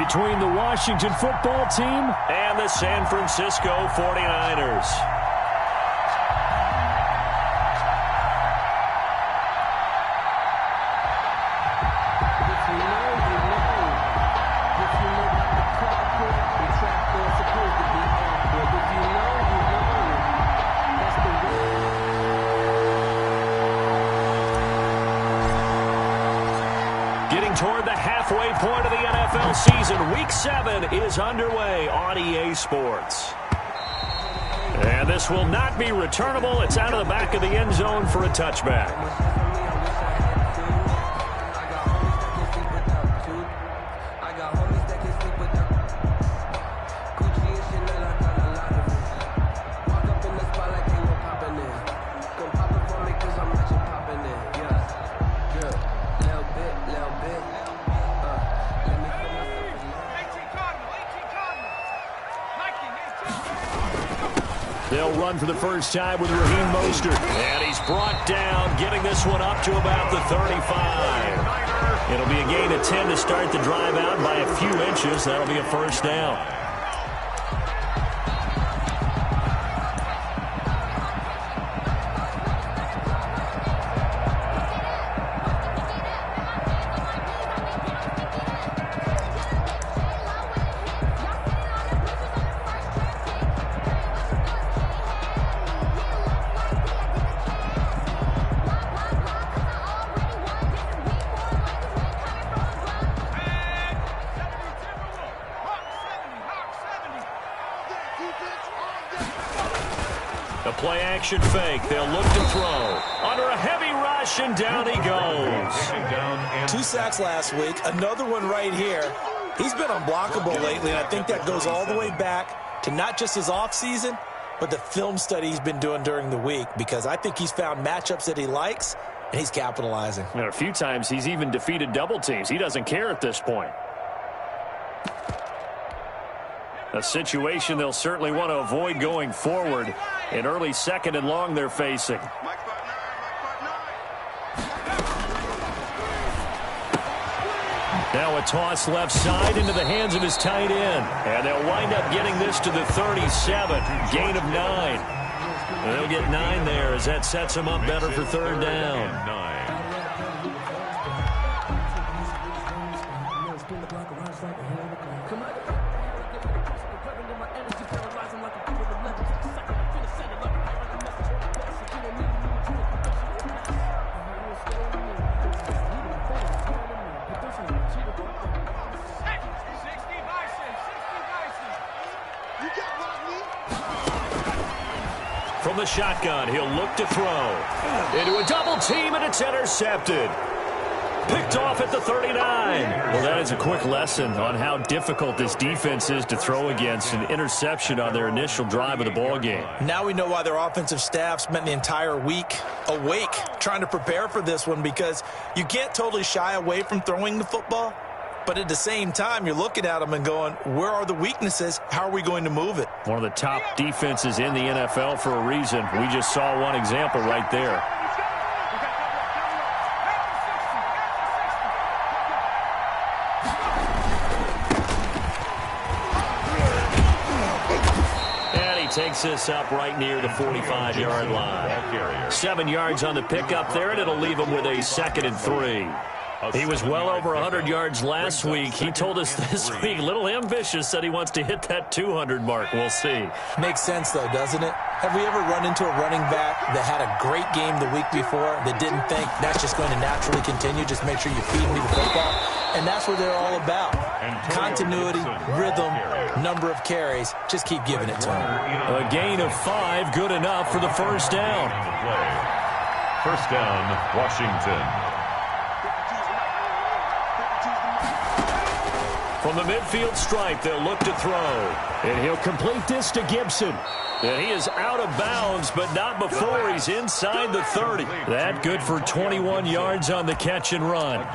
between the Washington football team and the San Francisco 49ers. Toward the halfway point of the NFL season. Week 7 is underway on EA Sports. And this will not be returnable. It's out of the back of the end zone for a touchback. They'll run for the first time with Raheem Mostert. And he's brought down, getting this one up to about the 35. It'll be a gain of 10 to start the drive out by a few inches. That'll be a first down. The play-action fake. They'll look to throw. Under a heavy rush, and down he goes. 2 sacks last week. Another one right here. He's been unblockable lately, and I think that goes all the way back to not just his offseason, but the film study he's been doing during the week, because I think he's found matchups that he likes, and he's capitalizing. And a few times he's even defeated double teams. He doesn't care at this point. A situation they'll certainly want to avoid going forward. An early second and long they're facing. Now a toss left side into the hands of his tight end. And they'll wind up getting this to the 37. Gain of 9. And they'll get 9 there as that sets them up better for third down. From the shotgun, he'll look to throw. Into a double team, and it's intercepted. Picked off at the 39. Well, that is a quick lesson on how difficult this defense is to throw against. An interception on their initial drive of the ball game. Now we know why their offensive staff spent the entire week awake trying to prepare for this one, because you can't totally shy away from throwing the football. But at the same time, you're looking at them and going, where are the weaknesses? How are we going to move it? One of the top defenses in the NFL for a reason. We just saw one example right there. And he takes this up right near the 45-yard line. 7 yards on the pickup there, and it'll leave him with a 2nd and 3. He was well over 100 yards last week. He told us this week, a little ambitious, said he wants to hit that 200 mark. We'll see. Makes sense, though, doesn't it? Have we ever run into a running back that had a great game the week before that didn't think that's just going to naturally continue? Just make sure you feed me the football. And that's what they're all about. Continuity, rhythm, number of carries. Just keep giving it to him. A gain of 5, good enough for the first down. First down, Washington. From the midfield stripe, they'll look to throw. And he'll complete this to Gibson. And he is out of bounds, but not before he's inside the 30. That good for 21 yards on the catch and run.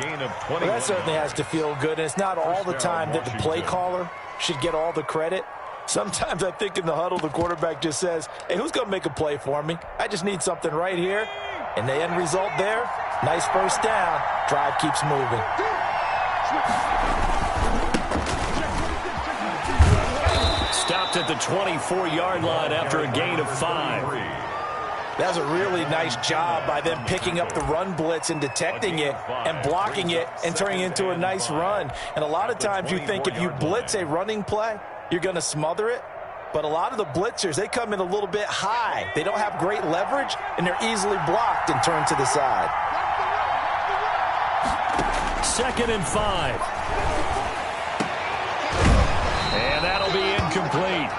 Well, that certainly has to feel good. And it's not all the time that the play caller should get all the credit. Sometimes I think in the huddle, the quarterback just says, hey, who's going to make a play for me? I just need something right here. And the end result there, nice first down. Drive keeps moving. stopped at the 24-yard line after a gain of 5. That was a really nice job by them picking up the run blitz and detecting it and blocking it and turning it into a nice run. And a lot of times you think if you blitz a running play, you're going to smother it. But a lot of the blitzers, they come in a little bit high. They don't have great leverage, and they're easily blocked and turned to the side. 2nd and 5. And that'll be incomplete.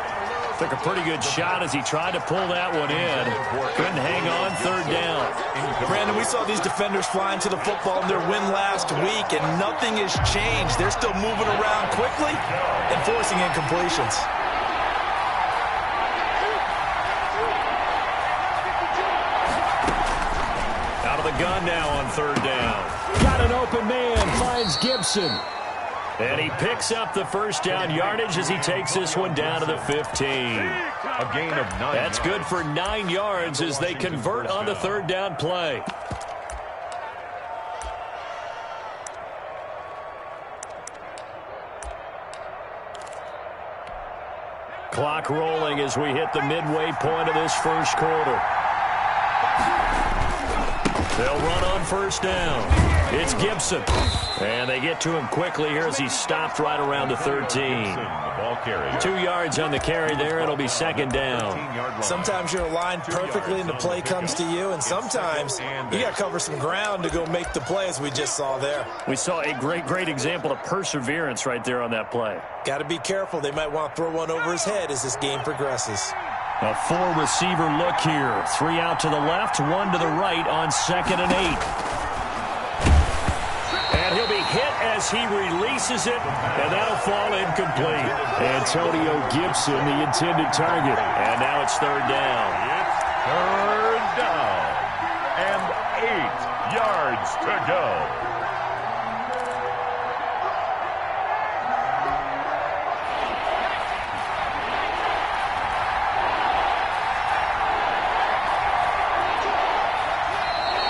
Took a pretty good shot as he tried to pull that one in. Couldn't hang on, 3rd down. Brandon, we saw these defenders flying to the football in their win last week, and nothing has changed. They're still moving around quickly and forcing incompletions. Out of the gun now on 3rd down. Got an open man, finds Gibson. And he picks up the 1st down yardage as he takes this one down to the 15. A gain of 9. That's good for 9 yards as they convert on the 3rd down play. Clock rolling as we hit the midway point of this 1st quarter. They'll run on 1st down. It's Gibson. And they get to him quickly here as he stopped right around the 13. 2 yards on the carry there. It'll be 2nd down. Sometimes you're aligned perfectly and the play comes to you, and sometimes you got to cover some ground to go make the play, as we just saw there. We saw a great example of perseverance right there on that play. Got to be careful. They might want to throw one over his head as this game progresses. A 4-receiver look here. 3 out to the left, 1 to the right on 2nd and 8. And he'll be hit as he releases it, and that'll fall incomplete. Antonio Gibson, the intended target. And now it's 3rd down. It's 3rd down. And 8 yards to go.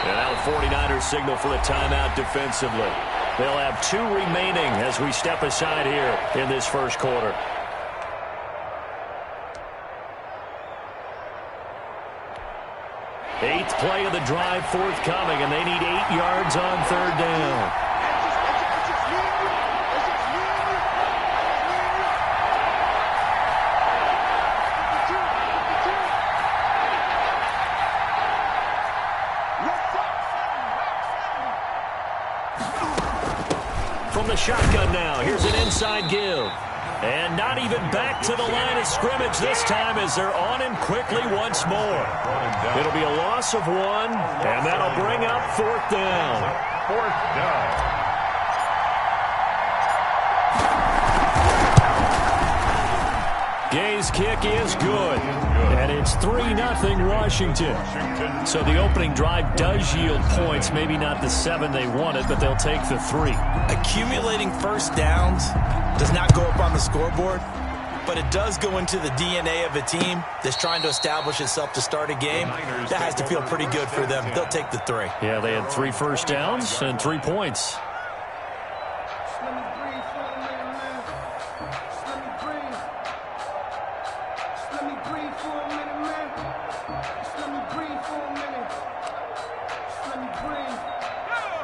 And now the 49ers signal for a timeout defensively. They'll have 2 remaining as we step aside here in this 1st quarter. Eighth play of the drive forthcoming, and they need 8 yards on 3rd down. From the shotgun now, here's an inside give. And not even back to the line of scrimmage this time as they're on him quickly once more. It'll be a loss of 1, and that'll bring up 4th down. 4th down. Gay's kick is good. And it's 3-0 Washington. So the opening drive does yield points. Maybe not the 7 they wanted, but they'll take the 3. Accumulating 1st downs does not go up on the scoreboard, but it does go into the DNA of a team that's trying to establish itself to start a game. That has to feel pretty good for them. They'll take the 3. Yeah, they had 3 first downs and 3 points.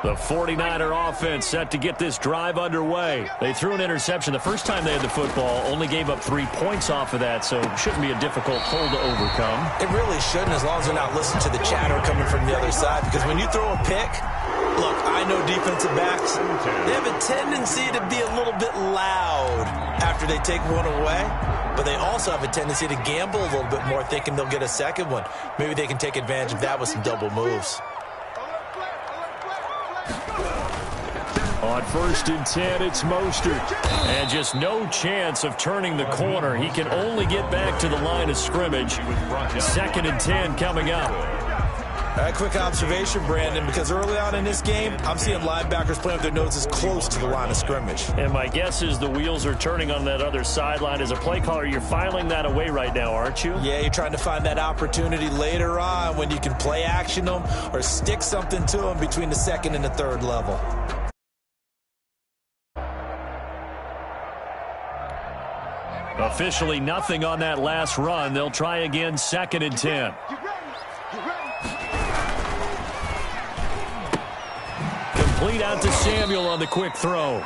The 49er offense set to get this drive underway. They threw an interception the first time they had the football, only gave up 3 points off of that, so it shouldn't be a difficult hole to overcome. It really shouldn't, as long as they're not listening to the chatter coming from the other side, because when you throw a pick, look, I know defensive backs, they have a tendency to be a little bit loud after they take one away, but they also have a tendency to gamble a little bit more, thinking they'll get a second one. Maybe they can take advantage of that with some double moves. On 1st and 10, it's Mostert. And just no chance of turning the corner. He can only get back to the line of scrimmage. 2nd and 10 coming up. A quick observation, Brandon, because early on in this game, I'm seeing linebackers playing with their noses close to the line of scrimmage. And my guess is the wheels are turning on that other sideline. As a play caller, you're filing that away right now, aren't you? Yeah, you're trying to find that opportunity later on when you can play action them or stick something to them between the 2nd and the 3rd level. Officially nothing on that last run. They'll try again, 2nd and 10. Complete out to Samuel on the quick throw.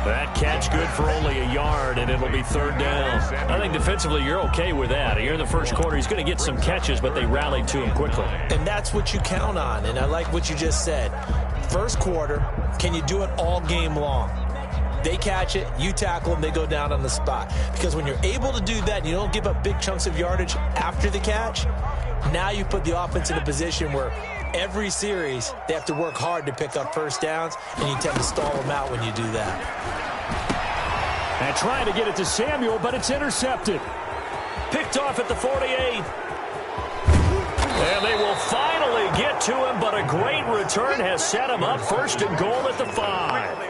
That catch good for only a yard, and it'll be 3rd down. I think defensively you're okay with that. Here in the first quarter, he's going to get some catches, but they rallied to him quickly. And that's what you count on, and I like what you just said. First quarter, can you do it all game long? They catch it, you tackle them, they go down on the spot. Because when you're able to do that and you don't give up big chunks of yardage after the catch, now you put the offense in a position where every series they have to work hard to pick up first downs, and you tend to stall them out when you do that. And trying to get it to Samuel, but it's intercepted. Picked off at the 48. And they will finally get to him, but a great return has set him up 1st and goal at the 5.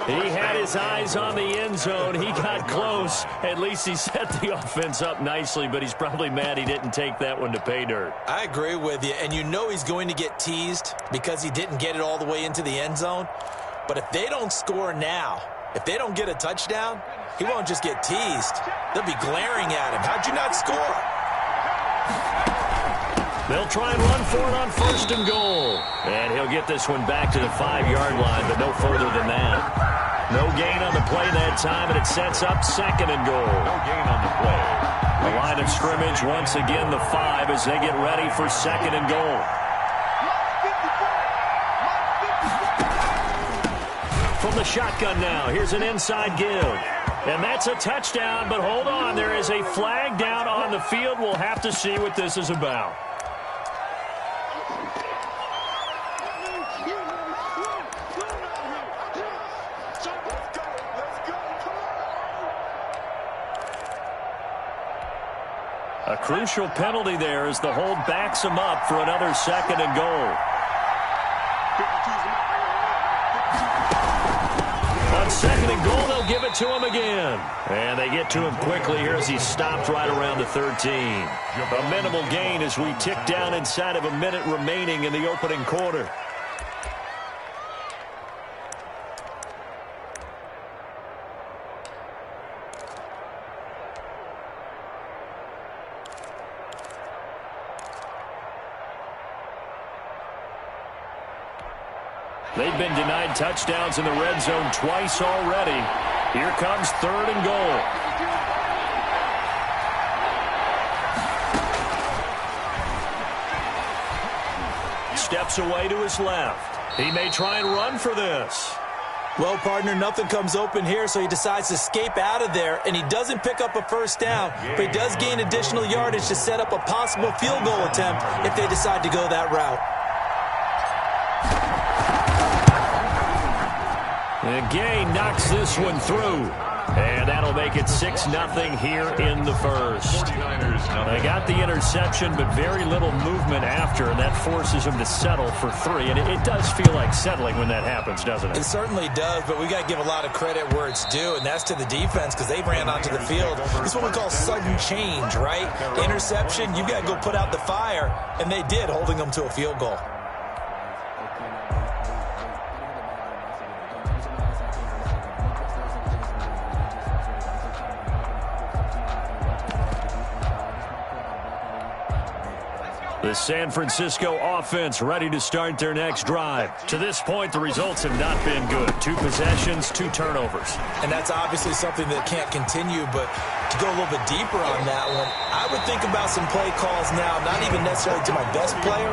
He had his eyes on the end zone. He got close. At least he set the offense up nicely, but he's probably mad he didn't take that one to pay dirt. I agree with you, and you know he's going to get teased because he didn't get it all the way into the end zone. But if they don't score now, if they don't get a touchdown, he won't just get teased. They'll be glaring at him. How'd you not score? They'll try and run for it on 1st and goal. And he'll get this one back to the 5-yard line, but no further than that. No gain on the play that time, and it sets up 2nd and goal. No gain on the play. The line of scrimmage, once again, the 5 as they get ready for 2nd and goal. From the shotgun now, here's an inside give. And that's a touchdown, but hold on, there is a flag down on the field. We'll have to see what this is about. A crucial penalty there as the hold backs him up for another 2nd and goal. On 2nd and goal, they'll give it to him again. And they get to him quickly here as he stopped right around the 13. A minimal gain as we tick down inside of a minute remaining in the opening quarter. They've been denied touchdowns in the red zone twice already. Here comes 3rd and goal. Steps away to his left. He may try and run for this. Well, partner, nothing comes open here, so he decides to escape out of there, and he doesn't pick up a first down, but he does gain additional yardage to set up a possible field goal attempt if they decide to go that route. And Gay knocks this one through. And that'll make it 6-0 here in the first. They got the interception, but very little movement after, and that forces them to settle for 3. And it does feel like settling when that happens, doesn't it? It certainly does, but we got to give a lot of credit where it's due, and that's to the defense because they ran onto the field. This is what we call sudden change, right? Interception, you got to go put out the fire, and they did, holding them to a field goal. The San Francisco offense ready to start their next drive. To this point, the results have not been good. 2 possessions, 2 turnovers. And that's obviously something that can't continue, but to go a little bit deeper on that one, I would think about some play calls now, not even necessarily to my best player,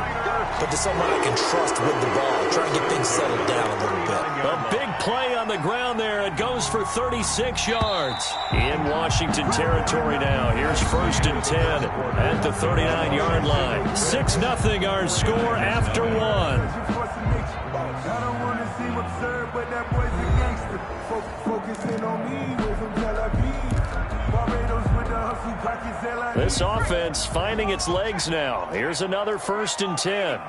but to someone I can trust with the ball. Try and get things settled down a little bit. A big play on the ground there. It goes for 36 yards. In Washington territory now. Here's 1st and 10 at the 39-yard line. 6-0 our score after 1. This offense finding its legs now. Here's another 1st and 10.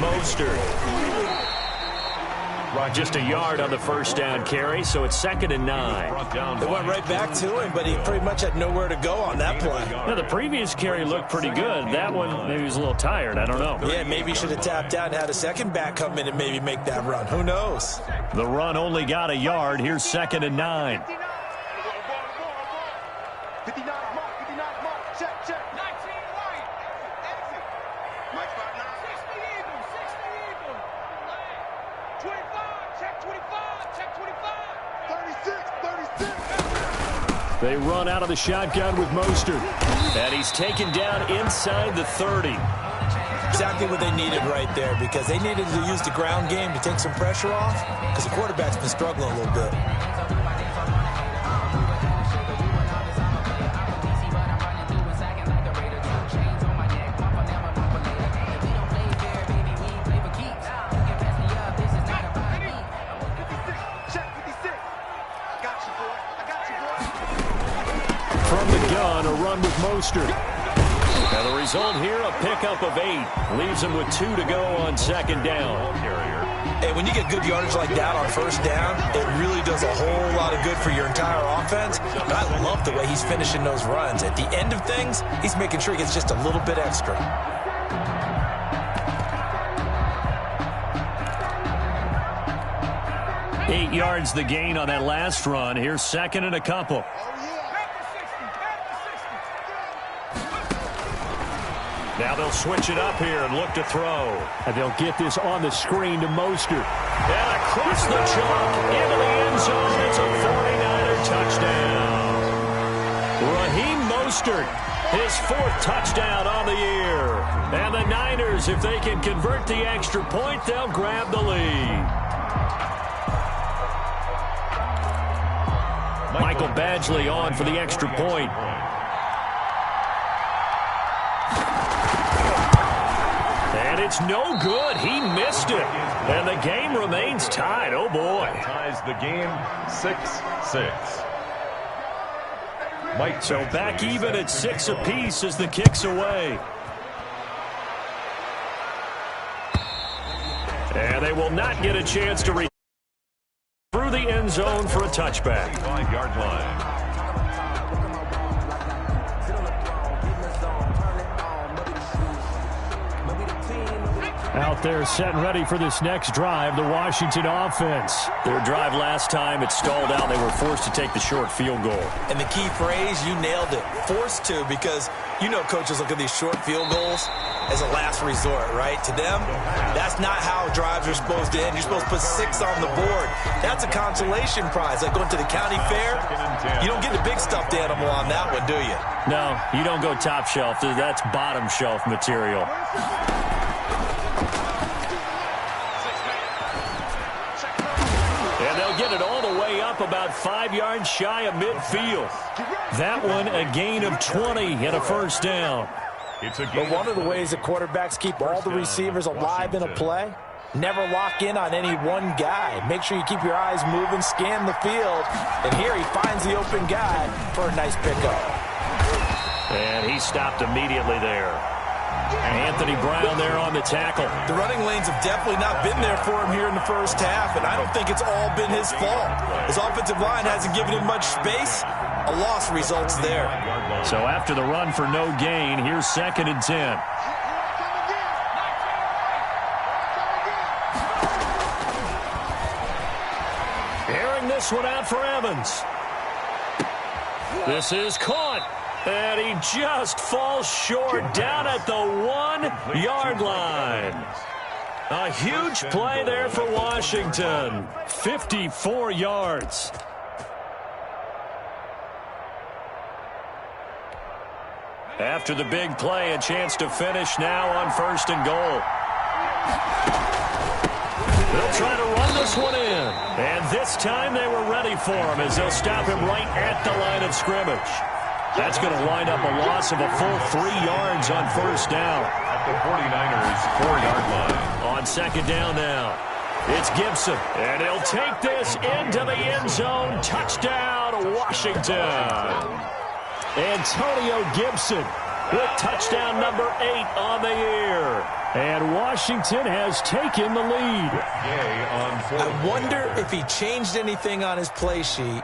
Mostert. Just a yard on the first down carry, so it's 2nd and 9. They went right back to him, but he pretty much had nowhere to go on that play. Now, the previous carry looked pretty good. That one, maybe he was a little tired. I don't know. Yeah, maybe he should have tapped out and had a second back come in and maybe make that run. Who knows? The run only got a yard. Here's 2nd and 9. 59 mark, 59 mark, check, check. 19 right, exit. Mike 59. 60 Eagle, 25, check 25, check 25. 36. They run out of the shotgun with Mostert. And he's taken down inside the 30. Exactly what they needed right there, because they needed to use the ground game to take some pressure off, because the quarterback's been struggling a little bit. From the gun, a run with Mostert. And the result here, a pickup of 8. Leaves him with 2 to go on 2nd down. Hey, when you get good yardage like that on 1st down, it really does a whole lot of good for your entire offense. But I love the way he's finishing those runs. At the end of things, he's making sure he gets just a little bit extra. Eight yards the gain on that last run. Here's 2nd and a couple. Now they'll switch it up here and look to throw. And they'll get this on the screen to Mostert. And across the chalk into the end zone. It's a 49er touchdown. Raheem Mostert, his 4th touchdown on the year. And the Niners, if they can convert the extra point, they'll grab the lead. Michael Badgley on for the extra point. And it's no good. He missed it. And the game remains tied. Oh, boy. Ties the game 6-6. So back even at 6 apiece as the kick's away. And they will not get a chance to through the end zone for a touchback. 5-yard line. Out there set and ready for this next drive, the Washington offense. Their drive last time, it stalled out. They were forced to take the short field goal. And the key phrase, you nailed it, forced to, because you know coaches look at these short field goals as a last resort, right? To them, that's not how drives are supposed to end. You're supposed to put 6 on the board. That's a consolation prize, like going to the county fair. You don't get the big stuffed animal on that one, do you? No, you don't go top shelf. That's bottom shelf material. Get it all the way up about 5 yards shy of midfield. That one a gain of 20 and a 1st down. But one of the ways that quarterbacks keep all the receivers alive in a play, never lock in on any one guy. Make sure you keep your eyes moving, scan the field. And here he finds the open guy for a nice pickup. And he stopped immediately there. Anthony Brown there on the tackle. The running lanes have definitely not been there for him here in the 1st half, and I don't think it's all been his fault. His offensive line hasn't given him much space. A loss results there. So after the run for no gain, here's 2nd and 10. Airing this one out for Evans. This is caught. And he just falls short down at the 1-yard line. A huge play there for Washington. 54 yards. After the big play, a chance to finish now on 1st and goal. They'll try to run this one in. And this time they were ready for him as they'll stop him right at the line of scrimmage. That's going to wind up a loss of a full 3 yards on 1st down. At the 49ers' 4-yard line. On 2nd down now, it's Gibson. And he'll take this into the end zone. Touchdown, Washington. Antonio Gibson with touchdown number 8 on the year. And Washington has taken the lead. I wonder if he changed anything on his play sheet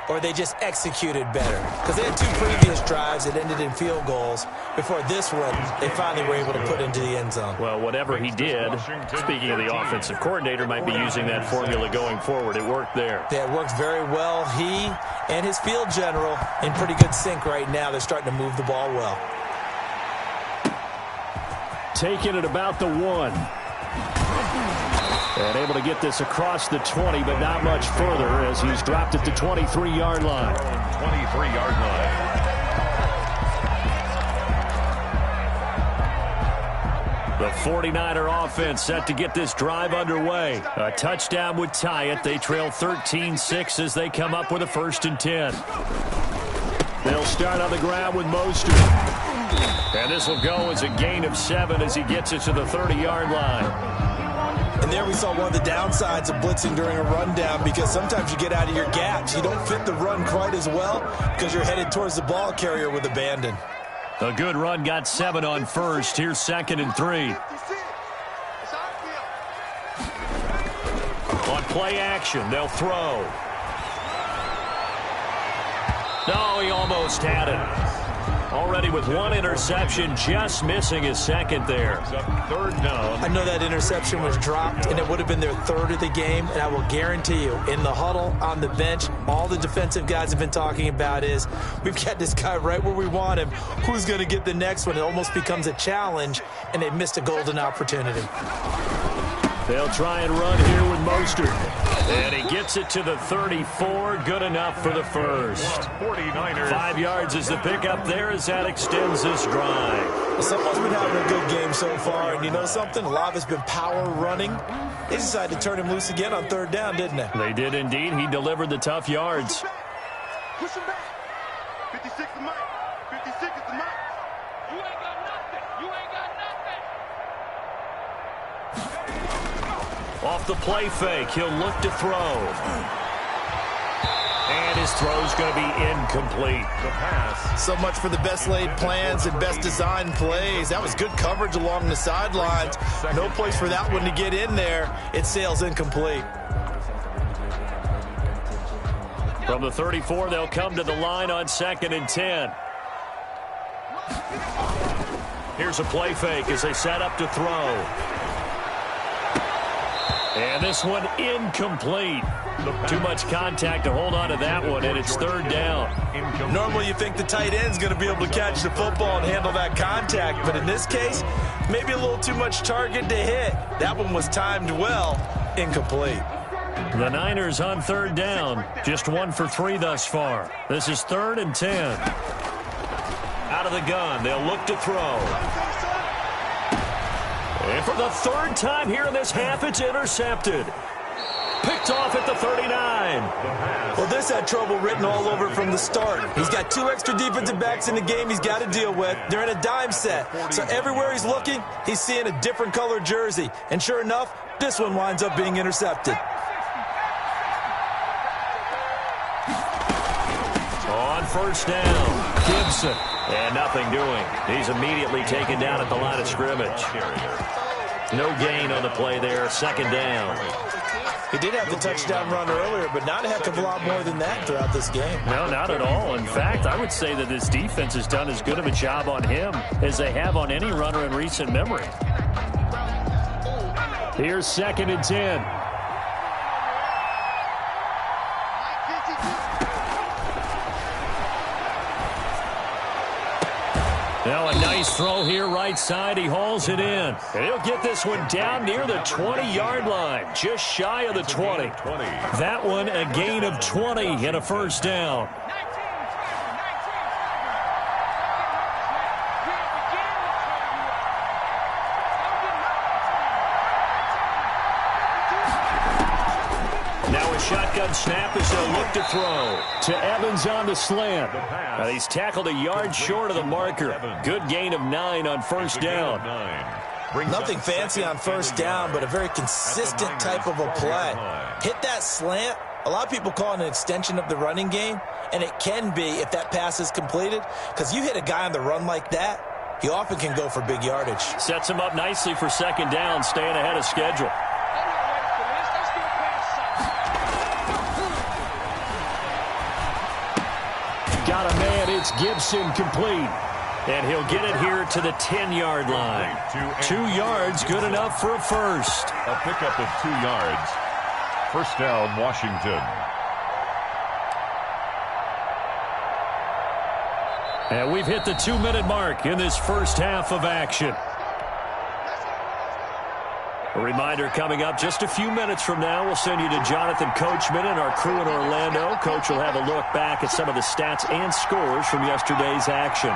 or they just executed better? Because they had 2 previous drives that ended in field goals. Before this one, they finally were able to put into the end zone. Well, whatever he did, speaking of the offensive coordinator, might be using that formula going forward. It worked there. Yeah, it worked very well. He and his field general in pretty good sync right now. They're starting to move the ball well. Taking it about the 1. And able to get this across the 20, but not much further as he's dropped it to 23-yard line. 23-yard line. The 49er offense set to get this drive underway. A touchdown would tie it. They trail 13-6 as they come up with a 1st and 10. They'll start on the ground with Mostert. And this will go as a gain of 7 as he gets it to the 30-yard line. And there we saw one of the downsides of blitzing during a rundown, because sometimes you get out of your gaps. You don't fit the run quite as well because you're headed towards the ball carrier with abandon. A good run got 7 on 1st. Here's 2nd and 3. On play action, they'll throw. No, he almost had it. Already with 1 interception, just missing his 2nd there. 3rd down. I know that interception was dropped, and it would have been their 3rd of the game, and I will guarantee you, in the huddle, on the bench, all the defensive guys have been talking about is, we've got this guy right where we want him. Who's going to get the next one? It almost becomes a challenge, and they missed a golden opportunity. They'll try and run here with Mostert. And he gets it to the 34. Good enough for the 1st. 49ers. 5 yards is the pickup there as that extends this drive. Well, someone's been having a good game so far, and you know something? A lot of it's been power running. They decided to turn him loose again on 3rd down, didn't they? They did indeed. He delivered the tough yards. Push him back. 56 is mine. 56 is mine. You ain't got nothing. You ain't got nothing. Off the play fake, he'll look to throw. And his throw's going to be incomplete. The pass. So much for the best laid plans and best designed plays. That was good coverage along the sidelines. No place for that one to get in there. It sails incomplete. From the 34, they'll come to the line on 2nd and 10. Here's a play fake as they set up to throw. And this one incomplete. Too much contact to hold on to that one, and it's 3rd down. Normally you think the tight end's going to be able to catch the football and handle that contact, but in this case, maybe a little too much target to hit. That one was timed well, incomplete. The Niners on 3rd down, just 1 for 3 thus far. This is 3rd and 10. Out of the gun, they'll look to throw. And for the 3rd time here in this half, it's intercepted. Picked off at the 39. Well, this had trouble written all over from the start. He's got 2 extra defensive backs in the game he's got to deal with. They're in a dime set. So everywhere he's looking, he's seeing a different color jersey. And sure enough, this one winds up being intercepted. On 1st down, Gibson. And nothing doing. He's immediately taken down at the line of scrimmage. No gain on the play there, 2nd down. He did have the touchdown run earlier, but not a heck of a lot more than that throughout this game. No, not at all. In fact, I would say that this defense has done as good of a job on him as they have on any runner in recent memory. Here's 2nd and 10. Now a nice throw here right side. He hauls it in. And he'll get this one down near the 20-yard line, just shy of the 20. That one a gain of 20 and a 1st down. Now a shotgun snap as they'll look to throw. To Evans on the slant. Now he's tackled a yard short of the marker. Good gain of 9 on 1st down. Nothing fancy on 1st down, but a very consistent type of a play. Hit that slant. A lot of people call it an extension of the running game, and it can be if that pass is completed, because you hit a guy on the run like that, he often can go for big yardage. Sets him up nicely for 2nd down, staying ahead of schedule. got a man. It's Gibson complete. And he'll get it here to the 10-yard line. 2 yards, good enough for a first. A pickup of 2 yards. First down, Washington. And we've hit the 2-minute mark in this first half of action. A reminder coming up just a few minutes from now. We'll send you to Jonathan Coachman and our crew in Orlando. Coach will have a look back at some of the stats and scores from yesterday's action.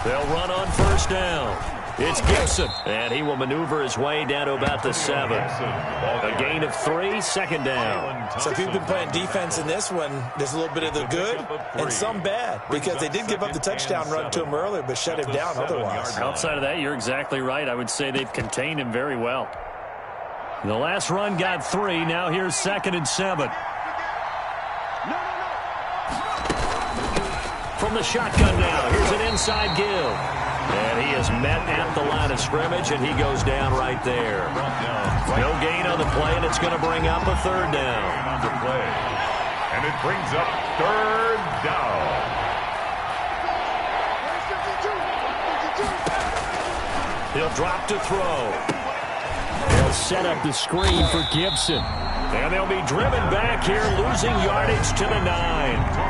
They'll run on first down. It's Gibson, and he will maneuver his way down to about the 7. A gain of 3, second down. So if you've been playing defense in this one, there's a little bit of the good and some bad, because they did give up the touchdown run to him earlier, but shut him down otherwise. Outside of that, you're exactly right. I would say they've contained him very well. The last run got 3. Now here's 2nd and 7. From the shotgun now, here's an inside give. And he is met at the line of scrimmage, and he goes down right there. No gain on the play, and it's going to bring up a 3rd down. On the play. And it brings up 3rd down. He'll drop to throw. They'll set up the screen for Gibson. And they'll be driven back here, losing yardage to the 9.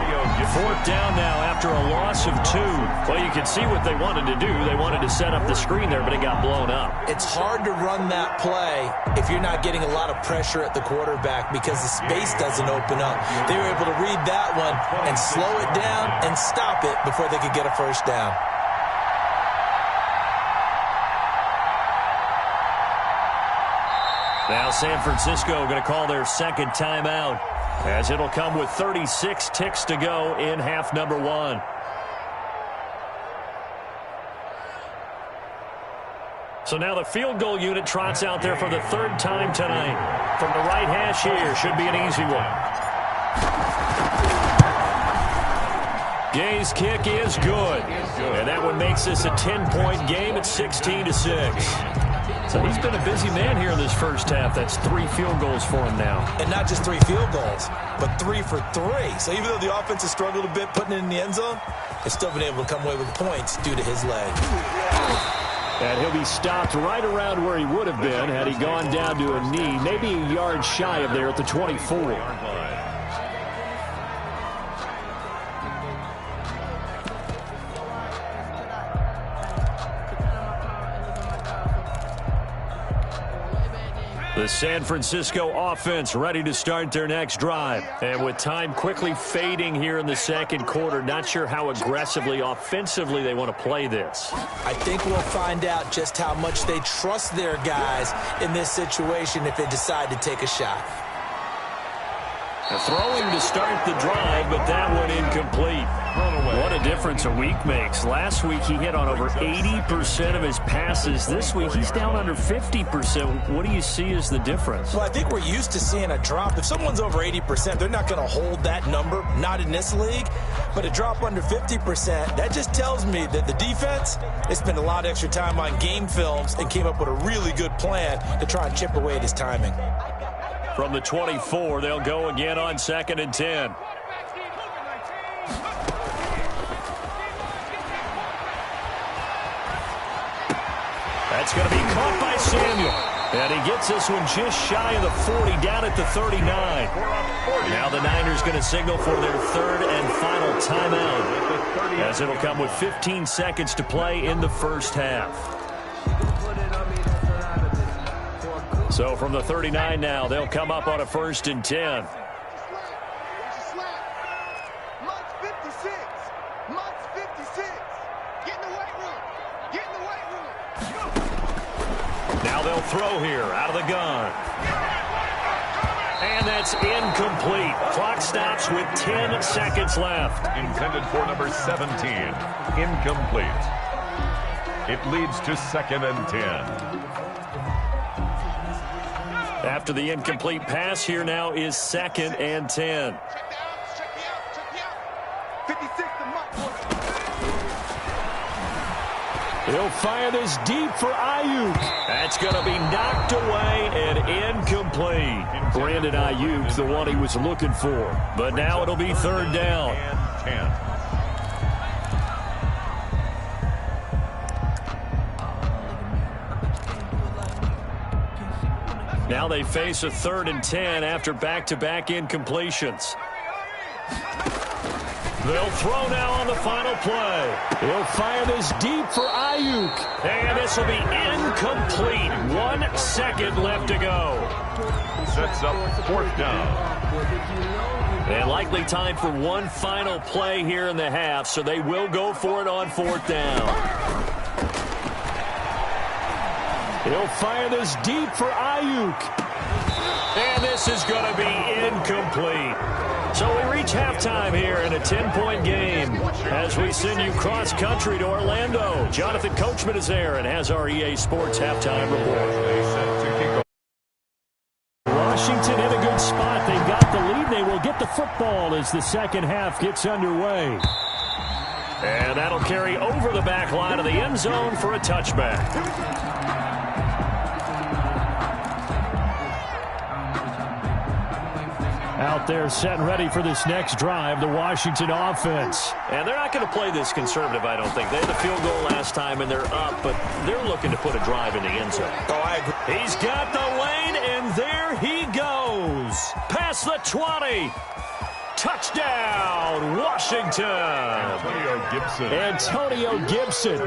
4th down now after a loss of 2. Well, you can see what they wanted to do. They wanted to set up the screen there, but it got blown up. It's hard to run that play if you're not getting a lot of pressure at the quarterback because the space doesn't open up. They were able to read that one and slow it down and stop it before they could get a first down. Now San Francisco going to call their 2nd timeout, as it'll come with 36 ticks to go in half number 1. So now the field goal unit trots out there for the 3rd time tonight. From the right hash here, should be an easy one. Gay's kick is good. And that one makes this a 10-point game at 16-6. So he's been a busy man here in this first half. That's 3 field goals for him now. And not just 3 field goals, but 3 for 3. So even though the offense has struggled a bit putting it in the end zone, they've still been able to come away with points due to his leg. And he'll be stopped right around where he would have been had he gone down to a knee, maybe a yard shy of there at the 24. The San Francisco offense ready to start their next drive. And with time quickly fading here in the 2nd quarter, not sure how aggressively, offensively they want to play this. I think we'll find out just how much they trust their guys in this situation if they decide to take a shot. Throwing to start the drive, but that one incomplete. What a difference a week makes. Last week he hit on over 80% of his passes. This week he's down under 50%. What do you see as the difference? Well, I think we're used to seeing a drop. If someone's over 80%, they're not going to hold that number, not in this league. But a drop under 50%, that just tells me that the defense, they spent a lot of extra time on game films and came up with a really good plan to try and chip away at his timing. From the 24, they'll go again on 2nd and 10. That's going to be caught by Samuel. And he gets this one just shy of the 40, down at the 39. Now the Niners going to signal for their 3rd and final timeout, as it'll come with 15 seconds to play in the first half. So from the 39 now, they'll come up on a 1st and 10. Now they'll throw here out of the gun. And that's incomplete. Clock stops with 10 seconds left. Intended for number 17. Incomplete. It leads to 2nd and 10. After the incomplete pass, here now is 2nd and 10. He'll fire this deep for Ayuk. That's going to be knocked away and incomplete. Brandon Ayuk, the one he was looking for. But now it'll be third down. And 10. Now they face a 3rd and 10 after back-to-back incompletions. They'll throw now on the final play. He'll fire this deep for Ayuk. And this will be incomplete. 1 second left to go. Sets up 4th down. And likely time for one final play here in the half, so they will go for it on 4th down. He'll fire this deep for Ayuk. And this is going to be incomplete. So we reach halftime here in a 10-point game as we send you cross-country to Orlando. Jonathan Coachman is there and has our EA Sports halftime report. Washington in a good spot. They've got the lead. They will get the football as the second half gets underway. And that'll carry over the back line of the end zone for a touchback. Out there set and ready for this next drive, the Washington offense. And they're not going to play this conservative, I don't think. They had a field goal last time, and they're up, but they're looking to put a drive in the end zone. Oh, I agree. He's got the lane, and there he goes. Past the 20. Touchdown, Washington. Antonio Gibson,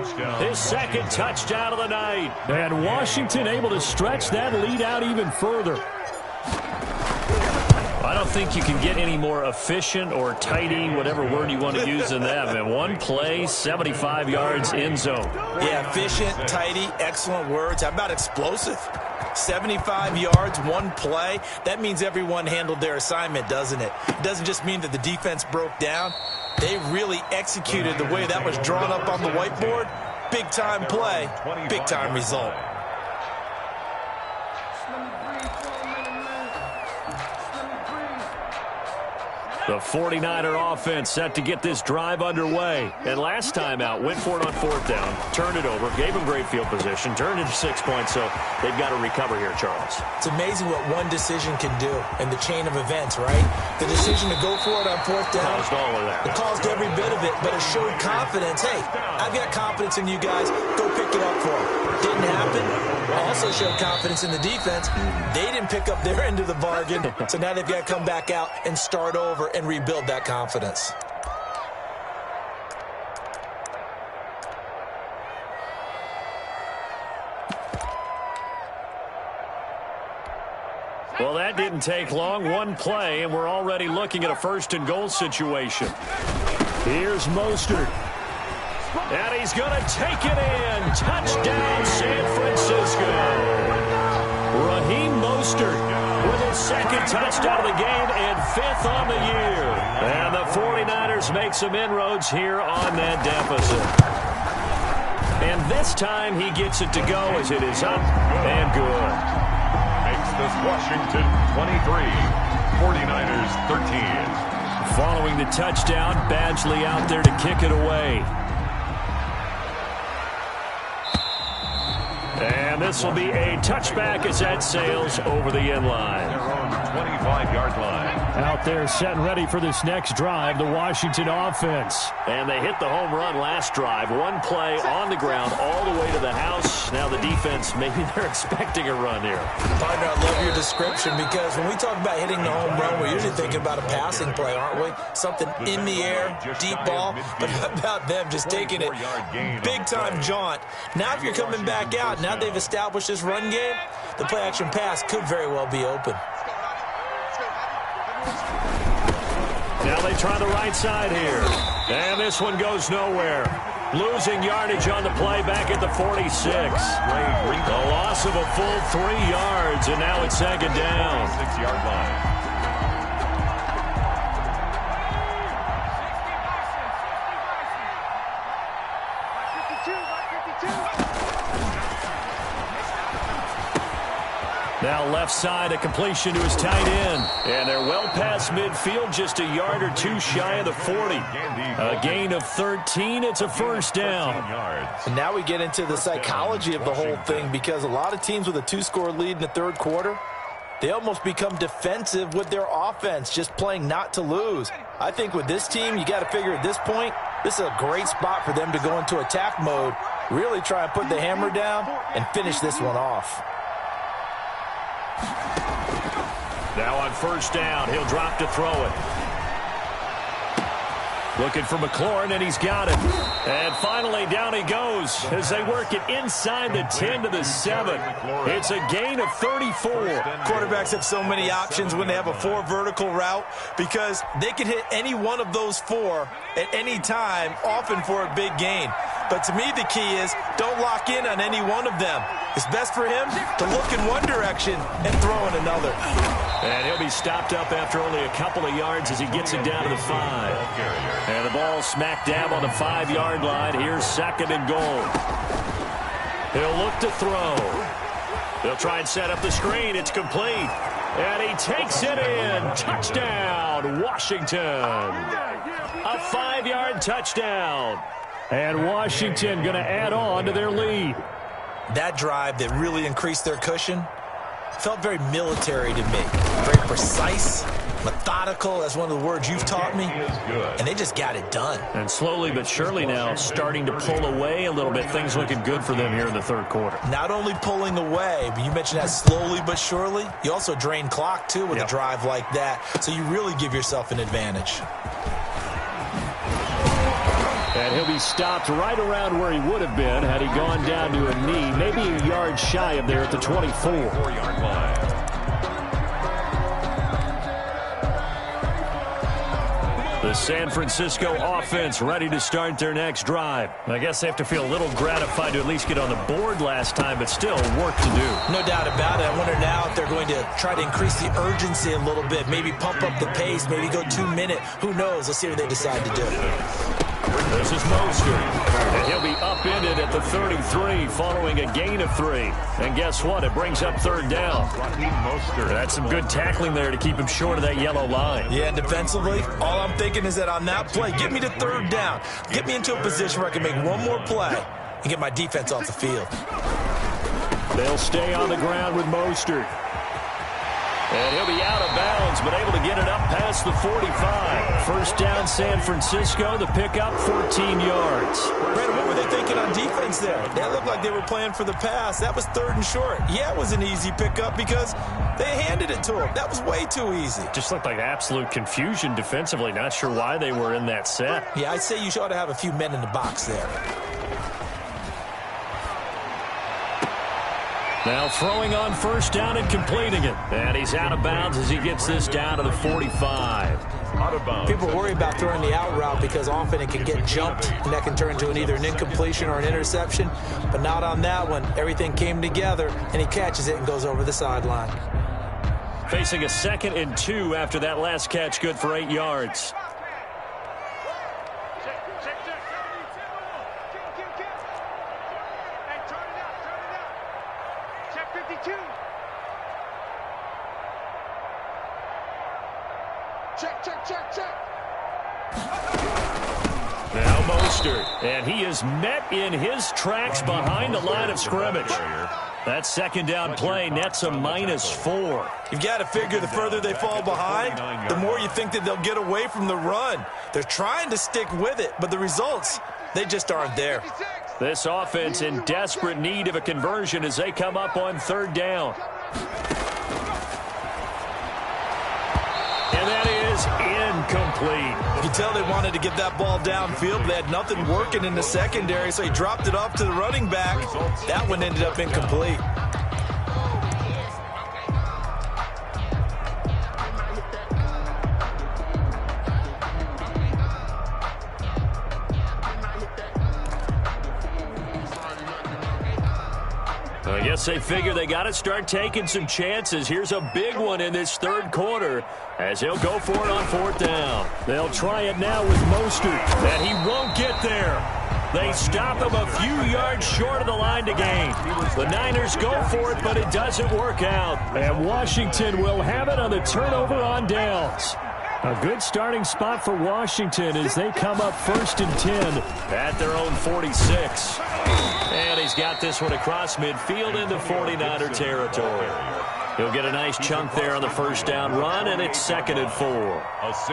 his second touchdown of the night. And Washington able to stretch that lead out even further. I don't think you can get any more efficient or tidy, whatever word you want to use in that. And one play, 75 yards in zone. Yeah, efficient, tidy, excellent words. How about explosive? 75 yards, one play. That means everyone handled their assignment, doesn't it? It doesn't just mean that the defense broke down. They really executed the way that was drawn up on the whiteboard. Big-time play, big-time result. The 49er offense set to get this drive underway. And last time out, went for it on 4th down, turned it over, gave them great field position, turned it to 6 points, so they've got to recover here, Charles. It's amazing what one decision can do in the chain of events, right? The decision to go for it on 4th down. Caused all of that. It caused every bit of it, but it showed confidence. Hey, I've got confidence in you guys. Go pick it up for them. Didn't happen. Also showed confidence in the defense. They didn't pick up their end of the bargain, so now they've got to come back out and start over and rebuild that confidence. Well, that didn't take long. One play, and we're already looking at a 1st and goal situation. Here's Mostert. And he's going to take it in. Touchdown, San Francisco. Raheem Mostert with his 2nd touchdown of the game and 5th on the year. And the 49ers make some inroads here on that deficit. And this time he gets it to go as it is up and good. Makes this Washington 23, 49ers 13. Following the touchdown, Badgley out there to kick it away. And this will be a touchback as that sails over the end line. Their own 25-yard line. Out there set and ready for this next drive, the Washington offense. And they hit the home run last drive. One play on the ground all the way to the house. Now the defense, maybe they're expecting a run here. Partner, I love your description because when we talk about hitting the home run, we're usually thinking about a passing play, aren't we? Something in the air, deep ball. But how about them just taking it big-time jaunt? Now if you're coming back out, now they've established this run game, the play-action pass could very well be open. Now they try the right side here. And this one goes nowhere. Losing yardage on the play back at the 46. A loss of a full 3 yards, and now it's 2nd down. 6-yard line. Now left side, a completion to his tight end. And they're well past midfield, just a yard or two shy of the 40. A gain of 13, it's a 1st down. And now we get into the psychology of the whole thing because a lot of teams with a 2-score lead in the 3rd quarter, They almost become defensive with their offense, just playing not to lose. I think with this team, you got to figure at this point, this is a great spot for them to go into attack mode, really try and put the hammer down and finish this one off. Now on first down, he'll drop to throw it. Looking for McLaurin, and he's got it. And finally, down he goes as they work it inside the 10 to the 7. It's a gain of 34. Quarterbacks have so many options when they have a 4 vertical route because they can hit any one of those 4 at any time, often for a big gain. But to me, the key is don't lock in on any one of them. It's best for him to look in one direction and throw in another. And he'll be stopped up after only a couple of yards as he gets it down to the 5. And the ball smack dab on the 5-yard line. Here's second and goal. He'll look to throw. They'll try and set up the screen. It's complete. And he takes it in. Touchdown, Washington. A 5-yard touchdown. And Washington going to add on to their lead. That drive that really increased their cushion felt very military to me. Very precise, methodical, that's one of the words you've taught me. And they just got it done. And slowly but surely now starting to pull away a little bit. Things looking good for them here in the third quarter. Not only pulling away, but you mentioned that slowly but surely. You also drain clock, too, with a drive like that. So you really give yourself an advantage. And he'll be stopped right around where he would have been had he gone down to a knee, maybe a yard shy of there at the 24. 4-yard line. The San Francisco offense ready to start their next drive. I guess they have to feel a little gratified to at least get on the board last time, but still work to do. No doubt about it. I wonder now if they're going to try to increase the urgency a little bit, maybe pump up the pace, maybe go 2-minute. Who knows? Let's see what they decide to do. This is Mostert, and he'll be upended at the 33 following a gain of 3. And guess what? It brings up third down. That's some good tackling there to keep him short of that yellow line. Yeah, and defensively, all I'm thinking is that on that play, get me to third down. Get me into a position where I can make one more play and get my defense off the field. They'll stay on the ground with Mostert. And he'll be out of bounds, but able to get it up past the 45. First down, San Francisco. The pickup, 14 yards. Brandon, what were they thinking on defense there? That looked like they were playing for the pass. That was 3rd and short. Yeah, it was an easy pickup because they handed it to him. That was way too easy. Just looked like absolute confusion defensively. Not sure why they were in that set. Yeah, I'd say you ought to have a few men in the box there. Now throwing on first down and completing it. And he's out of bounds as he gets this down to the 45. Out of bounds. People worry about throwing the out route because often it can get jumped, and that can turn into either an incompletion or an interception. But not on that one. Everything came together, and he catches it and goes over the sideline. Facing a 2nd and 2 after that last catch, good for 8 yards. Now Mostert, and he is met in his tracks behind the line of scrimmage. That second down play nets a -4. You've got to figure the further they fall behind, the more you think that they'll get away from the run. They're trying to stick with it, but the results, they just aren't there. This offense in desperate need of a conversion as they come up on third down. And that is incomplete. You can tell they wanted to get that ball downfield, but they had nothing working in the secondary, so he dropped it off to the running back. That one ended up incomplete. I guess they figure they got to start taking some chances. Here's a big one in this third quarter as he'll go for it on fourth down. They'll try it now with Mostert, and he won't get there. They stop him a few yards short of the line to gain. The Niners go for it, but it doesn't work out. And Washington will have it on the turnover on downs. A good starting spot for Washington as they come up 1st and 10 at their own 46. And he's got this one across midfield into 49er territory. He'll get a nice chunk there on the first down run, and it's 2nd and 4.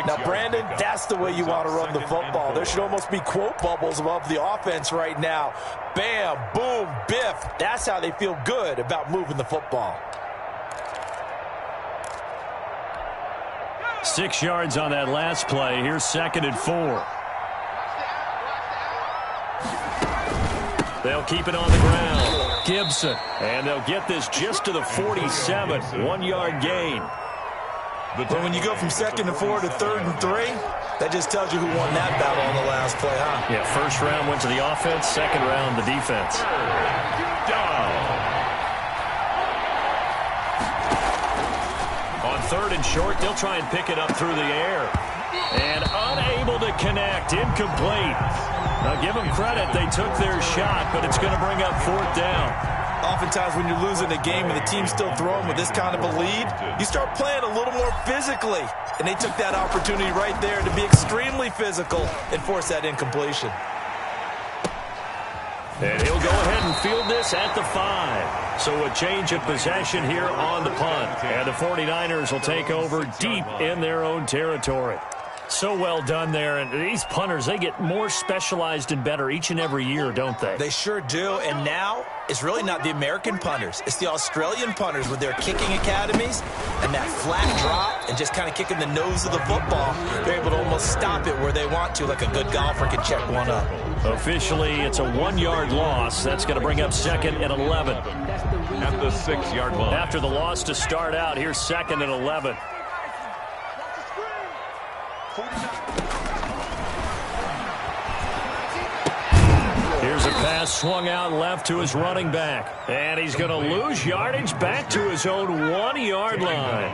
Now, Brandon, that's the way you want to run the football. There should almost be quote bubbles above the offense right now. Bam, boom, biff. That's how they feel good about moving the football. 6 yards on that last play. Here's 2nd and 4. They'll keep it on the ground. Gibson. And they'll get this just to the 47. 1-yard gain. But when you go from 2nd and 4 to 3rd and 3, that just tells you who won that battle on the last play, huh? Yeah, first round went to the offense, second round the defense. On 3rd and short, they'll try and pick it up through the air. And unable to connect, incomplete. Now, give them credit. They took their shot, but it's going to bring up 4th down. Oftentimes when you're losing a game and the team's still throwing with this kind of a lead, you start playing a little more physically. And they took that opportunity right there to be extremely physical and force that incompletion. And he'll go ahead and field this at the 5. So a change of possession here on the punt. And the 49ers will take over deep in their own territory. So well done there. And these punters, they get more specialized and better each and every year, don't they? They sure do. And now it's really not the American punters. It's the Australian punters with their kicking academies and that flat drop and just kind of kicking the nose of the football. They're able to almost stop it where they want to, like a good golfer can check one up. Officially, it's a 1-yard loss. That's going to bring up 2nd and 11. At the 6-yard line. After the loss to start out, here's 2nd and 11. Here's a pass swung out left to his running back. And he's going to lose yardage back to his own 1-yard line.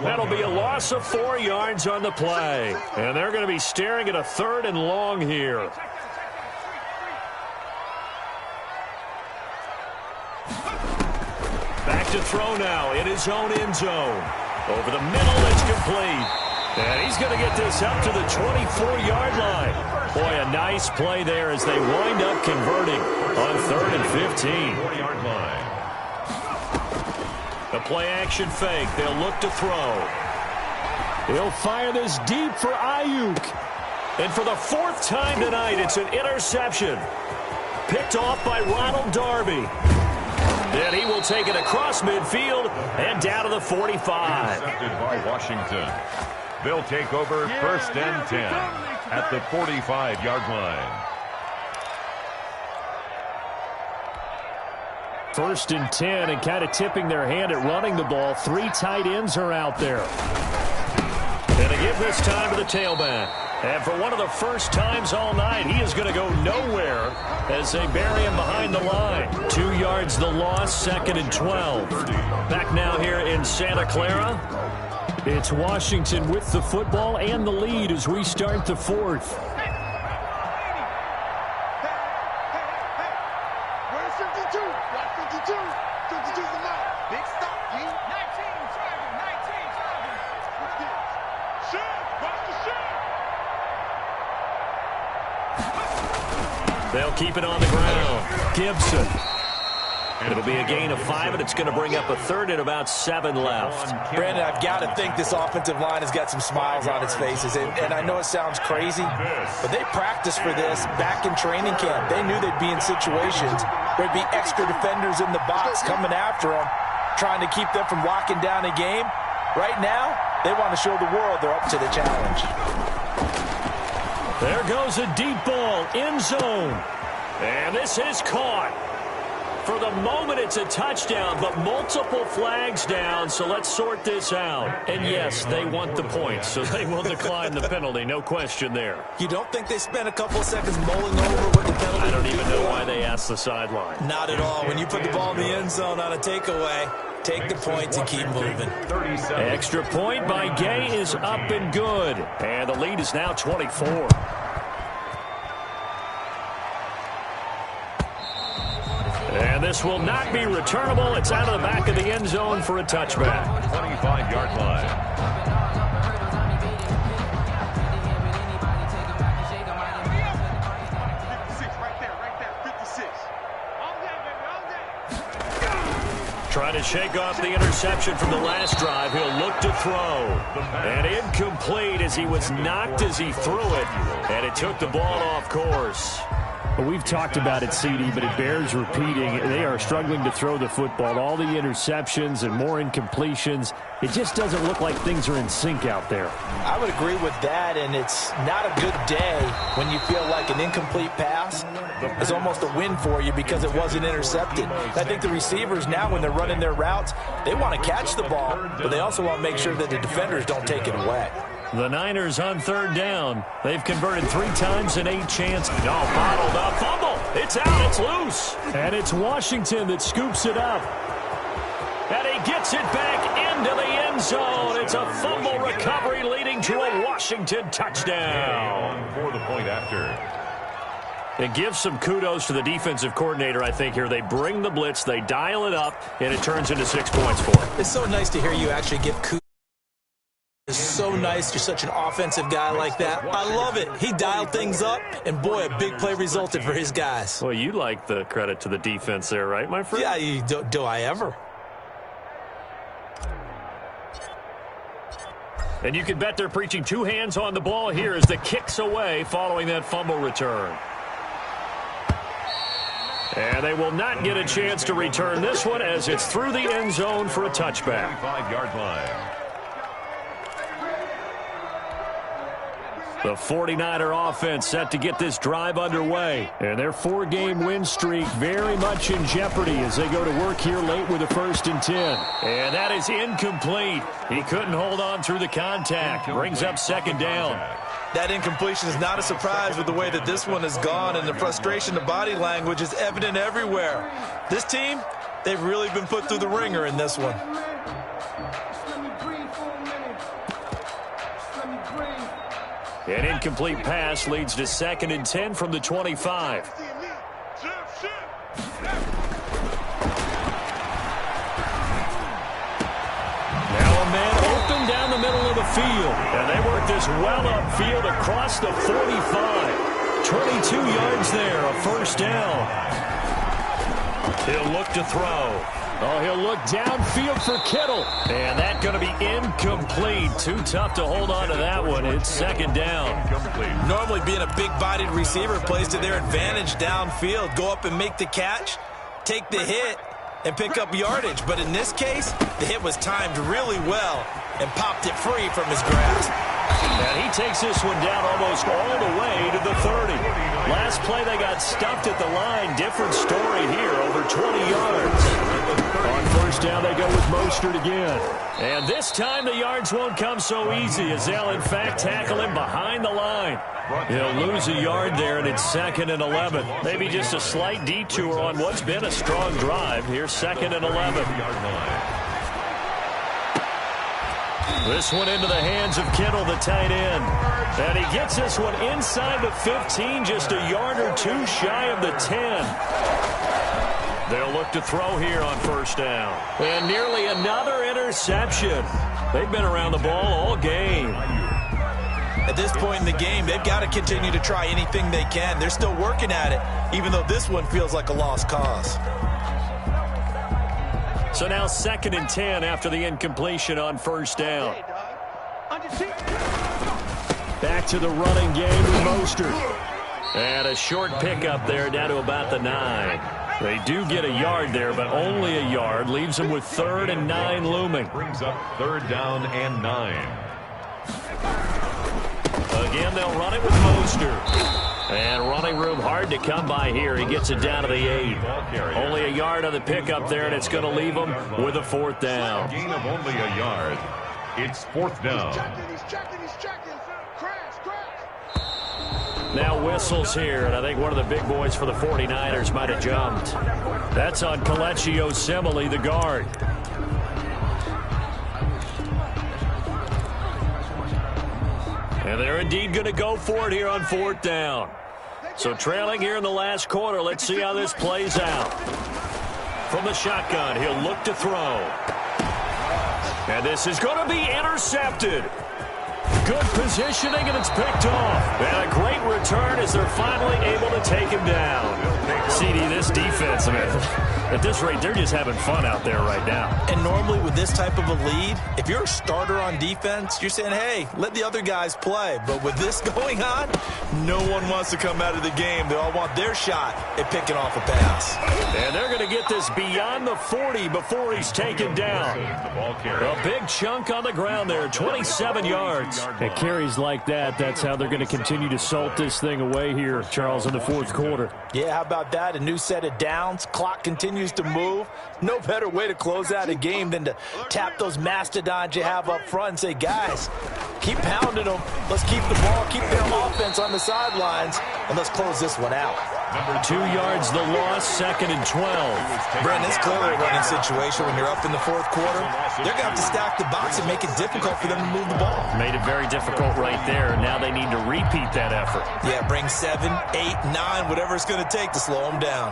That'll be a loss of 4 yards on the play. And they're going to be staring at a 3rd and long here. Back to throw now in his own end zone. Over the middle, it's complete. And he's going to get this up to the 24-yard line. Boy, a nice play there as they wind up converting on 3rd and 15. The play-action fake. They'll look to throw. He'll fire this deep for Ayuk. And for the 4th time tonight, it's an interception. Picked off by Ronald Darby. Then he will take it across midfield and down to the 45. Intercepted by Washington. They'll take over 1st and 10 at the 45-yard line. 1st and 10, and kind of tipping their hand at running the ball. 3 tight ends are out there. And they give this time to the tailback. And for one of the first times all night, he is going to go nowhere as they bury him behind the line. 2 yards the loss, 2nd and 12. Back now here in Santa Clara. It's Washington with the football and the lead as we start the 4th. Where's 52? Got 52. 52's the mark. Big stop, G. 19 driving. 19 driving. What's this? Shoot. Watch the shoot. They'll keep it on the ground. Gibson. It'll be a gain of 5, and it's going to bring up a 3rd and about 7 left. Brandon, I've got to think this offensive line has got some smiles on its faces. And I know it sounds crazy, but they practiced for this back in training camp. They knew they'd be in situations where there'd be extra defenders in the box coming after them, trying to keep them from locking down a game. Right now, they want to show the world they're up to the challenge. There goes a deep ball, end zone. And this is caught. For the moment, it's a touchdown, but multiple flags down, so let's sort this out. And yes, they want the points, so they will decline the penalty, no question there. You don't think they spent a couple of seconds mulling over what the penalty? I don't even know why they asked the sideline. Not at all. When you put the ball in the end zone on a takeaway, take the points and keep moving. Extra point by Gay is up and good. And the lead is now 24. And this will not be returnable. It's out of the back of the end zone for a touchback. 25-yard line. Trying to shake off the interception from the last drive. He'll look to throw. And incomplete as he was knocked as he threw it. And it took the ball off course. Well, we've talked about it, CD, but it bears repeating. They are struggling to throw the football. All the interceptions and more incompletions. It just doesn't look like things are in sync out there. I would agree with that, and it's not a good day when you feel like an incomplete pass is almost a win for you because it wasn't intercepted. I think the receivers now, when they're running their routes, they want to catch the ball, but they also want to make sure that the defenders don't take it away. The Niners on third down. They've converted 3 times in 8 chances. No, bottled up. Fumble. It's out. It's loose. And it's Washington that scoops it up. And he gets it back into the end zone. It's a fumble recovery leading to a Washington touchdown. For the point after. It gives some kudos to the defensive coordinator, I think, here. They bring the blitz, they dial it up, and it turns into 6 points for them. It's so nice to hear you actually give kudos. It's so nice. You're such an offensive guy like that. I love it. He dialed things up, and boy, a big play resulted for his guys. Well, you like the credit to the defense there, right, my friend? Yeah, do I ever? And you can bet they're preaching 2 hands on the ball here as the kick's away following that fumble return. And they will not get a chance to return this one as it's through the end zone for a touchback. 5-yard line. The 49er offense set to get this drive underway. And their 4-game win streak very much in jeopardy as they go to work here late with a 1st and 10. And that is incomplete. He couldn't hold on through the contact. Brings up 2nd down. That incompletion is not a surprise with the way that this one has gone, and the frustration, the body language is evident everywhere. This team, they've really been put through the ringer in this one. An incomplete pass leads to 2nd and 10 from the 25. Now a man open down the middle of the field. And they work this well upfield across the 45. 22 yards there, a 1st down. He'll look to throw. Oh, he'll look downfield for Kittle. And that's going to be incomplete. Too tough to hold on to that one. It's 2nd down. Normally being a big-bodied receiver plays to their advantage downfield. Go up and make the catch, take the hit, and pick up yardage. But in this case, the hit was timed really well and popped it free from his grasp. And he takes this one down almost all the way to the 30. Last play, they got stuffed at the line. Different story here, over 20 yards. On 1st down, they go with Mostert again. And this time, the yards won't come so easy as they'll, in fact, tackle him behind the line. He'll lose a yard there, and it's 2nd and 11. Maybe just a slight detour on what's been a strong drive. Here's 2nd and 11. This one into the hands of Kittle, the tight end. And he gets this one inside the 15, just a yard or 2 shy of the 10. They'll look to throw here on 1st down. And nearly another interception. They've been around the ball all game. At this point in the game, they've got to continue to try anything they can. They're still working at it, even though this one feels like a lost cause. So now 2nd and 10 after the incompletion on 1st down. Back to the running game with Mostert. And a short pickup there down to about the 9. They do get a yard there, but only a yard. Leaves them with 3rd and 9 looming. Brings up 3rd down and 9. Again, they'll run it with Mostert. And running room hard to come by here. He gets it down to the 8. Only a yard on the pickup there, and it's going to leave him with a 4th down. Gain of only a yard. It's 4th down. He's checking. Crash. Now whistles here, and I think one of the big boys for the 49ers might have jumped. That's on Kelechi Osemele, the guard. And they're indeed going to go for it here on 4th down. So trailing here in the last quarter, let's see how this plays out. From the shotgun, he'll look to throw. And this is going to be intercepted. Good positioning, and it's picked off. And a great return as they're finally able to take him down. CD, this defense, man, at this rate, they're just having fun out there right now. And normally with this type of a lead, if you're a starter on defense, you're saying, hey, let the other guys play. But with this going on, no one wants to come out of the game. They all want their shot at picking off a pass. And they're going to get this beyond the 40 before he's taken down. A big chunk on the ground there, 27 yards. At carries like that, that's how they're going to continue to salt this thing away here, Charles, in the fourth quarter. Yeah, how about that? A new set of downs. Clock continues to move. No better way to close out a game than to tap those mastodons you have up front and say, guys, keep pounding them. Let's keep the ball, keep their offense on the sidelines, and let's close this one out. 2 yards the loss, 2nd and 12. Brandon, it's clearly a running situation when you're up in the fourth quarter. They're going to have to stack the box and make it difficult for them to move the ball. Made it very difficult right there. Now they need to repeat that effort. Yeah, bring 7, 8, 9, whatever it's going to take to slow them down.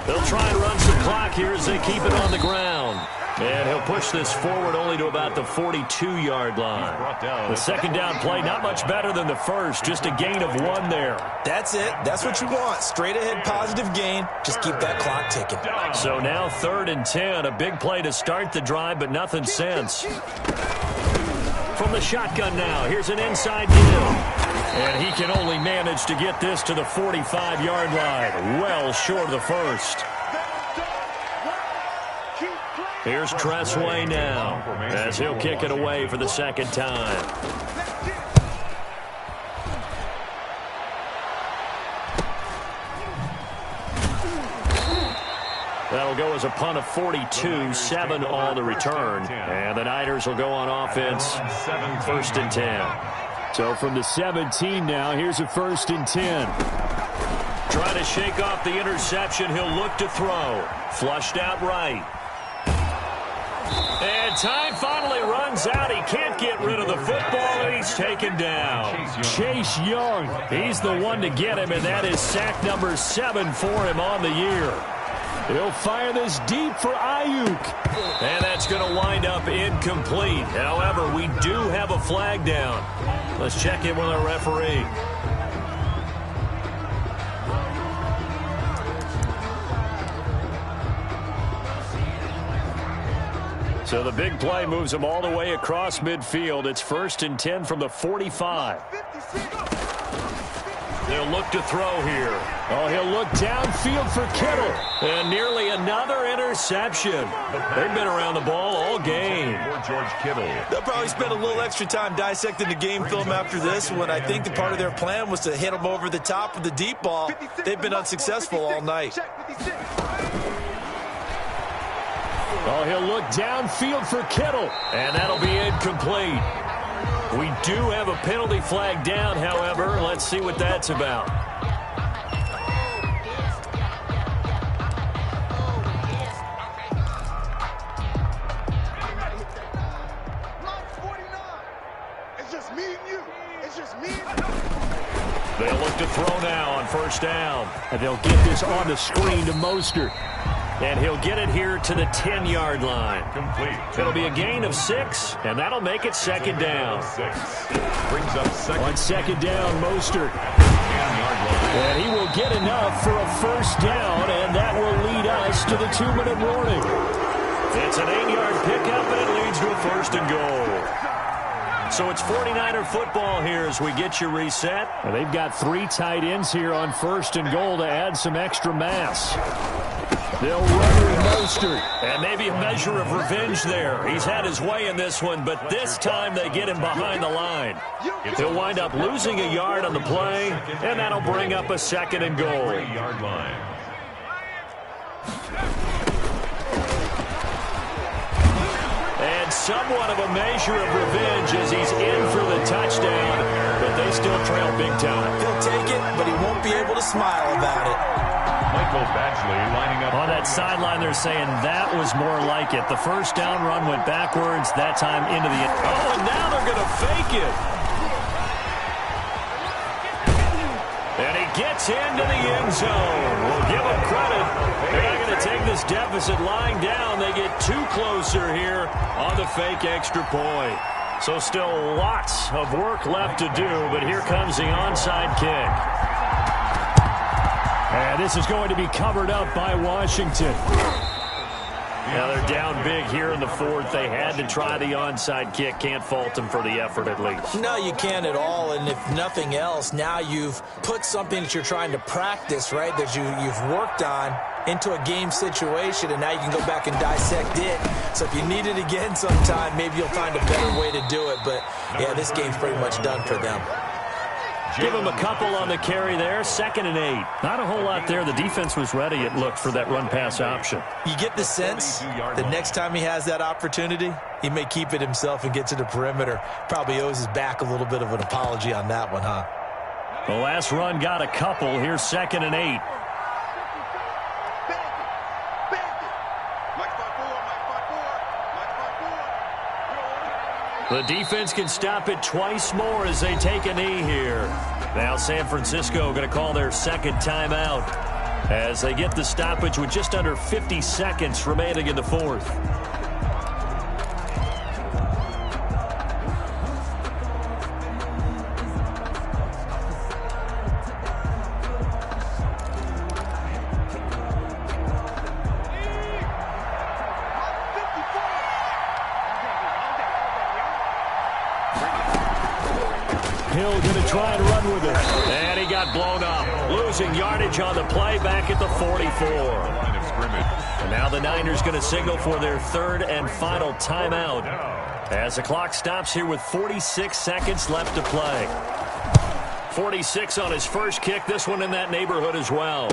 They'll try and run some clock here as they keep it on the ground. And he'll push this forward only to about the 42-yard line. The second down play, not much better than the first, just a gain of 1 there. That's it. That's what you want. Straight ahead positive gain. Just keep that clock ticking. So now 3rd and 10, a big play to start the drive, but nothing since. From the shotgun now, here's an inside deal. And he can only manage to get this to the 45-yard line, well short of the first. Here's Tressway now, as he'll kick it away for the second time. That'll go as a punt of 42, 7 on the return. And the Niners will go on offense, 1st and 10. So from the 17 now, here's a 1st and 10. Trying to shake off the interception, he'll look to throw. Flushed out right. And time finally runs out. He can't get rid of the football, and he's taken down. Chase Young, he's the one to get him, and that is sack number 7 for him on the year. He'll fire this deep for Ayuk. And that's going to wind up incomplete. However, we do have a flag down. Let's check in with our referee. So the big play moves him all the way across midfield. It's 1st and 10 from the 45. They'll look to throw here. Oh, he'll look downfield for Kittle. And nearly another interception. They've been around the ball all game. George Kittle. They'll probably spend a little extra time dissecting the game film after this one. I think that part of their plan was to hit them over the top with the deep ball. They've been unsuccessful all night. Oh, he'll look downfield for Kittle. And that'll be incomplete. We do have a penalty flag down, however. Let's see what that's about. It's just me and you. It's just me and you. They'll look to throw now on 1st down. And they'll get this on the screen to Mostert. And he'll get it here to the 10-yard line. Complete. It'll be a gain of 6, and that'll make it 2nd down. 6. Brings up 2nd. On 2nd down, Mostert. And he will get enough for a 1st down, and that will lead us to the 2-minute warning. It's an 8-yard pickup, and it leads to a 1st and goal. So it's 49er football here as we get you reset. And they've got 3 tight ends here on 1st and goal to add some extra mass. They'll run with Mostert. And maybe a measure of revenge there. He's had his way in this one, but this time they get him behind the line. He'll wind up losing a yard on the play, and that'll bring up a 2nd and goal. 3-yard line. And somewhat of a measure of revenge as he's in for the touchdown, but they still trail big time. He'll take it, but he won't be able to smile about it. Michael Badgley lining up. On that sideline, they're saying that was more like it. The 1st down run went backwards, that time into the end. Oh, and now they're going to fake it. And he gets into the end zone. We'll give them credit. They're not going to take this deficit lying down. They get too closer here on the fake extra point. So still lots of work left to do, but here comes the onside kick. And this is going to be covered up by Washington. Now they're down big here in the fourth. They had to try the onside kick. Can't fault them for the effort at least. No, you can't at all. And if nothing else, now you've put something that you're trying to practice, right, that you've worked on into a game situation, and now you can go back and dissect it. So if you need it again sometime, maybe you'll find a better way to do it. But, yeah, this game's pretty much done for them. Give him a couple on the carry there. 2nd and 8. Not a whole lot there. The defense was ready, it looked, for that run-pass option. You get the sense the next time he has that opportunity, he may keep it himself and get to the perimeter. Probably owes his back a little bit of an apology on that one, huh? The last run got a couple. Here's 2nd and 8. The defense can stop it twice more as they take a knee here. Now San Francisco going to call their second timeout as they get the stoppage with just under 50 seconds remaining in the fourth. Hill going to try and run with it. And he got blown up. Losing yardage on the play back at the 44. Line of scrimmage. And now the Niners going to signal for their third and final timeout as the clock stops here with 46 seconds left to play. 46 on his first kick. This one in that neighborhood as well.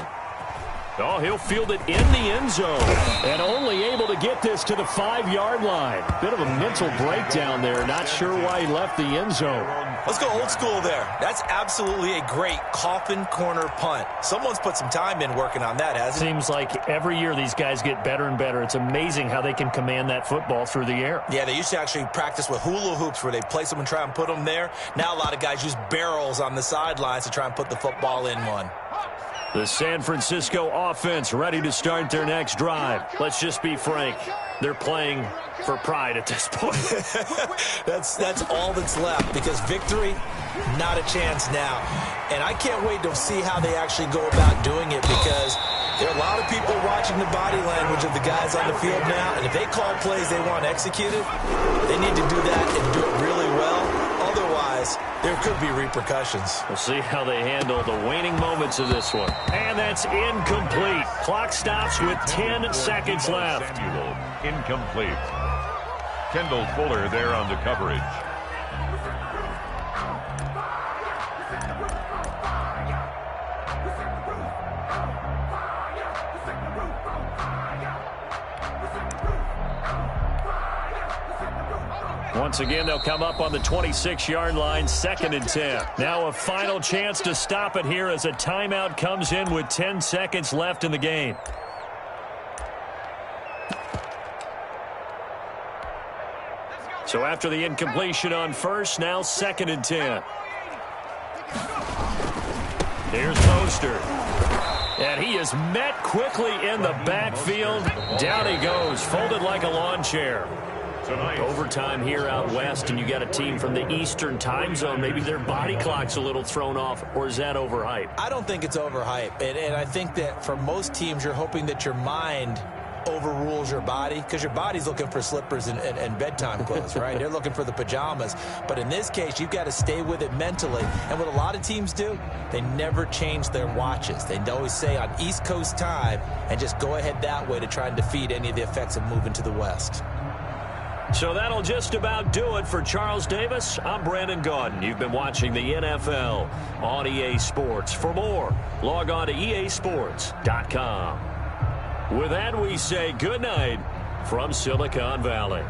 Oh, he'll field it in the end zone. And only able to get this to the 5-yard line. Bit of a mental breakdown there. Not sure why he left the end zone. Let's go old school there. That's absolutely a great coffin corner punt. Someone's put some time in working on that, hasn't it? Seems like every year these guys get better and better. It's amazing how they can command that football through the air. Yeah, they used to actually practice with hula hoops where they place them and try and put them there. Now a lot of guys use barrels on the sidelines to try and put the football in one. The San Francisco offense ready to start their next drive. Let's just be frank. They're playing for pride at this point. That's all that's left, because victory, not a chance now. And I can't wait to see how they actually go about doing it, because there are a lot of people watching the body language of the guys on the field now, and if they call plays they want executed, they need to do that and do it really well. Otherwise, there could be repercussions. We'll see how they handle the waning moments of this one. And that's incomplete. Clock stops with 10 seconds left. Samuel, incomplete. Kendall Fuller there on the coverage. Once again, they'll come up on the 26-yard line, 2nd and 10. Now a final chance to stop it here as a timeout comes in with 10 seconds left in the game. So after the incompletion on first, now 2nd and 10. Here's Mostert. And he is met quickly in the backfield. Down he goes, folded like a lawn chair. Overtime here out west, and you got a team from the Eastern time zone. Maybe their body clock's a little thrown off, or is that overhyped? I don't think it's overhyped, and I think that for most teams, you're hoping that your mind overrules your body, because your body's looking for slippers and bedtime clothes, right? They're looking for the pajamas. But in this case, you've got to stay with it mentally. And what a lot of teams do, they never change their watches. They always say on East Coast time, and just go ahead that way to try and defeat any of the effects of moving to the West. So that'll just about do it for Charles Davis. I'm Brandon Gaudin. You've been watching the NFL on EA Sports. For more, log on to easports.com. With that, we say good night from Silicon Valley.